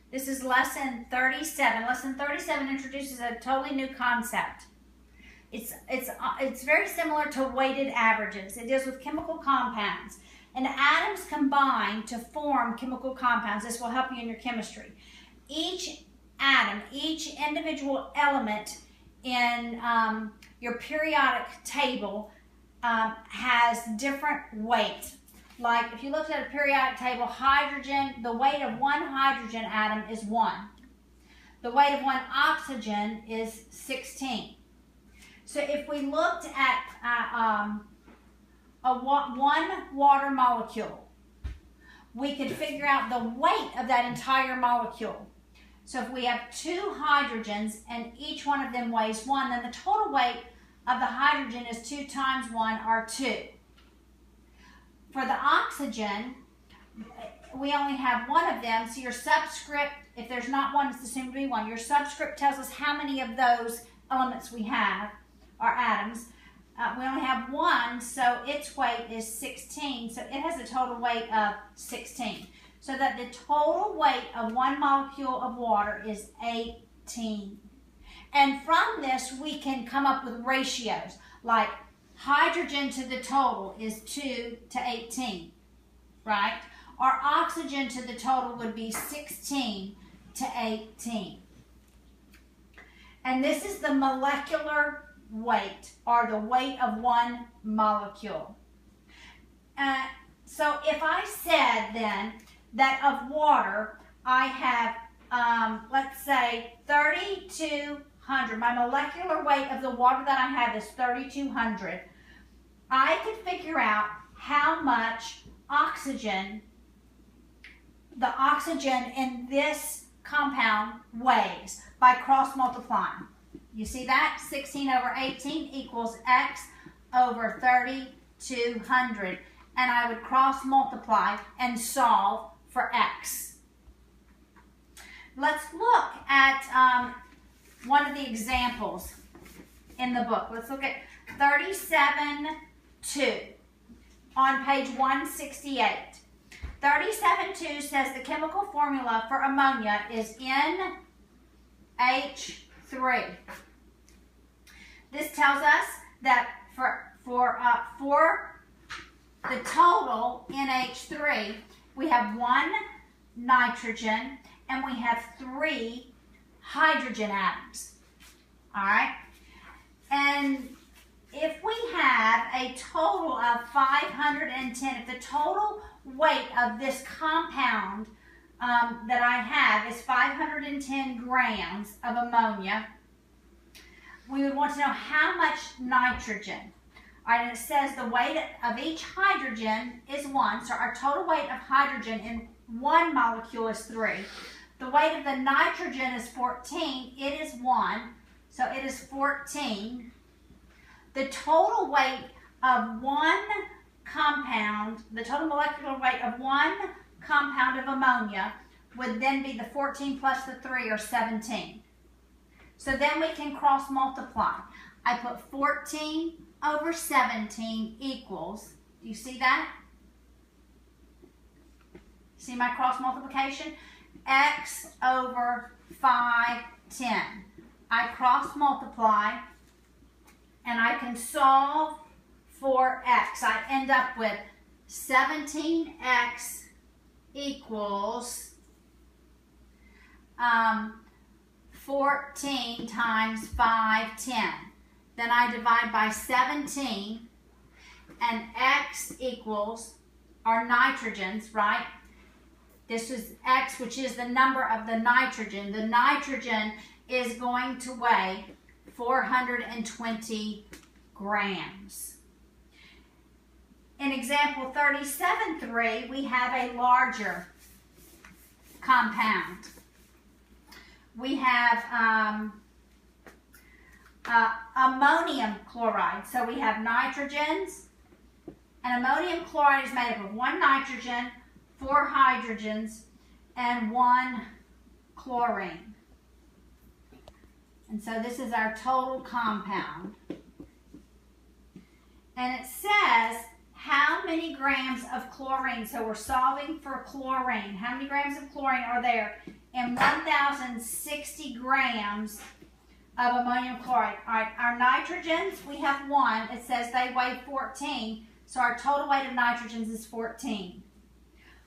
This is lesson 37. Lesson 37 introduces a totally new concept. It's very similar to weighted averages. It deals with chemical compounds. And atoms combine to form chemical compounds. This will help you in your chemistry. Each atom, each individual element in your periodic table has different weight. Like if you looked at a periodic table, hydrogen, the weight of one hydrogen atom is 1. The weight of one oxygen is 16. So if we looked at one water molecule, we could figure out the weight of that entire molecule. So if we have 2 hydrogens and each one of them weighs 1, then the total weight of the hydrogen is 2 times 1 or 2. For the oxygen, we only have 1 of them, so your subscript, if there's not 1, it's assumed to be 1. Your subscript tells us how many of those elements we have, or atoms. We only have 1, so its weight is 16, so it has a total weight of 16. So that the total weight of one molecule of water is 18. And from this, we can come up with ratios, like hydrogen to the total is 2 to 18, right? Or oxygen to the total would be 16 to 18. And this is the molecular weight, or the weight of one molecule. So if I said then that of water, I have, let's say, 3,200. My molecular weight of the water that I have is 3,200. I could figure out how much oxygen, the oxygen in this compound weighs by cross multiplying. You see that? 16 over 18 equals X over 3,200. And I would cross multiply and solve for X. Let's look at one of the examples in the book. Let's look at 37.2 on page 168. 37.2 says the chemical formula for ammonia is NH3. This tells us that for the total NH3, we have 1 nitrogen and we have 3 hydrogen atoms. All right? And if we have a total of 510, if the total weight of this compound that I have is 510 grams of ammonia, we would want to know how much nitrogen. All right, and it says the weight of each hydrogen is 1, so our total weight of hydrogen in one molecule is 3. The weight of the nitrogen is 14, it is 1, so it is 14. The total weight of one compound, the total molecular weight of one compound of ammonia would then be the 14 plus the 3, or 17. So then we can cross multiply. I put 14 over 17 equals, do you see that? See my cross multiplication? X over 510. I cross multiply and I can solve for X. I end up with 17X equals 14 times 510. Then I divide by 17, and X equals our nitrogens, right? This is X, which is the number of the nitrogen. The nitrogen is going to weigh 420 grams. In example 37.3, we have a larger compound. We have ammonium chloride. So we have nitrogens, and ammonium chloride is made up of 1 nitrogen, 4 hydrogens, and 1 chlorine. And so this is our total compound. And it says how many grams of chlorine. So we're solving for chlorine. How many grams of chlorine are there and 1,060 grams of ammonium chloride. All right, our nitrogens, we have 1. It says they weigh 14, so our total weight of nitrogens is 14.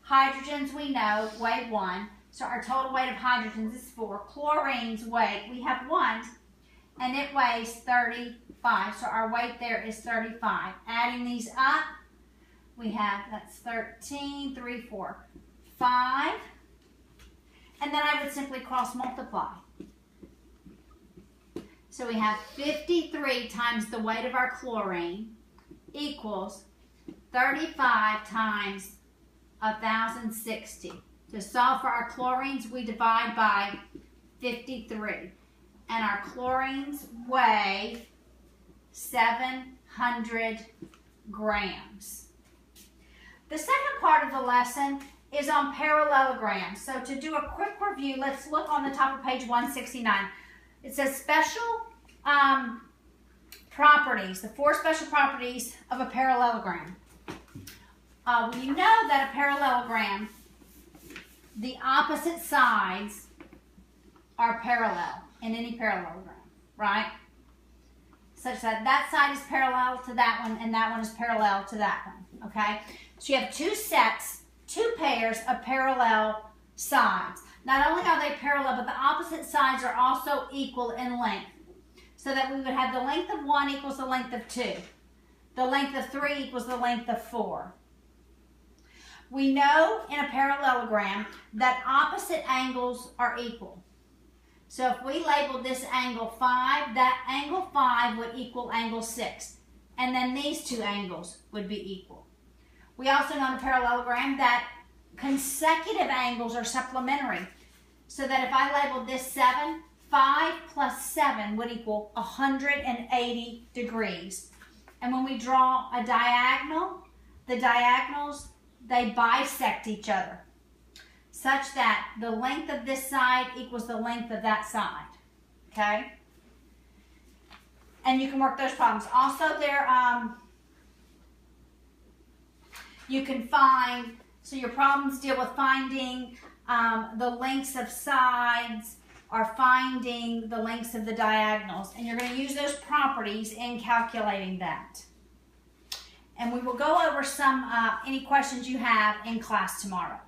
Hydrogens, we know, weigh 1, so our total weight of hydrogens is 4. Chlorines weight, we have 1, and it weighs 35, so our weight there is 35. Adding these up, we have, that's 13, 3, 4, 5, and then I would simply cross multiply. So we have 53 times the weight of our chlorine equals 35 times 1,060. To solve for our chlorines, we divide by 53. And our chlorines weigh 700 grams. The second part of the lesson is on parallelograms. So to do a quick review, let's look on the top of page 169. It says special properties, the 4 special properties of a parallelogram. We know that a parallelogram, the opposite sides are parallel in any parallelogram, right? Such that that side is parallel to that one and that one is parallel to that one, okay? So you have 2 sets, 2 pairs of parallel sides. Not only are they parallel, but the opposite sides are also equal in length. So that we would have the length of 1 equals the length of 2. The length of 3 equals the length of 4. We know in a parallelogram that opposite angles are equal. So if we label this angle 5, that angle 5 would equal angle 6. And then these 2 angles would be equal. We also know in a parallelogram that consecutive angles are supplementary. So that if I labeled this 7, 5 plus 7 would equal 180 degrees. And when we draw a diagonal, the diagonals, they bisect each other, such that the length of this side equals the length of that side, okay? And you can work those problems. Also, there, you can find, so your problems deal with finding the lengths of sides or finding the lengths of the diagonals. And you're going to use those properties in calculating that. And we will go over some any questions you have in class tomorrow.